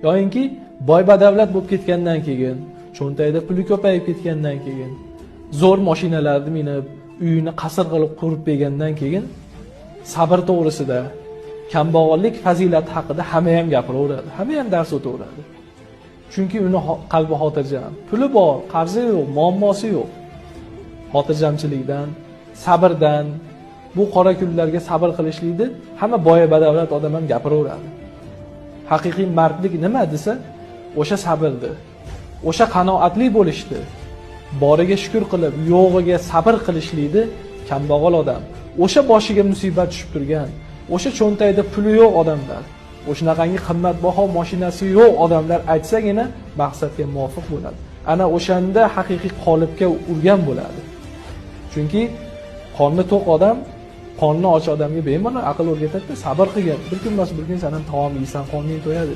yoyinki boy badavlat bo'lib ketgandan keyin, cho'ntagida puli ko'payib ketgandan keyin, zo'r mashinalarni minib, uyini qasr qilib qurib bergandan keyin sabr to'g'risida, kambag'allik fazilati haqida hamma ham gapiraveradi, hamma ham dars o'taveradi. Chunki uni qalbi xotirjam, puli bor, qarzi yo'q, muammosi yo'q. Xotirjamchilikdan, sabrdan, bu qora kunlarga sabr qilishlikni hamma boy badavlat odam ham gapiraveradi. Haqiqiy mardlik nima desa, o'sha sabrdir. O'sha qanoatli bo'lishdi. Boriga shukr qilib, yo'g'iga sabr qilishlikni kambag'al odam, o'sha boshiga musibat tushib turgan, o'sha cho'ntagida puli yo'q odamlar, o'shanaqangi qimmatbaho mashinasi yo'q odamlar aytsagina maqsadga muvofiq bo'ladi. Ana o'shanda haqiqiy qolipga urgan bo'ladi. Chunki qorni to'q odam qorni och odamga bemalol aql o'rgatadi, sabr qilgan. Bir kun emas bir kun sen ham taom yeysan, qorning to'yadi.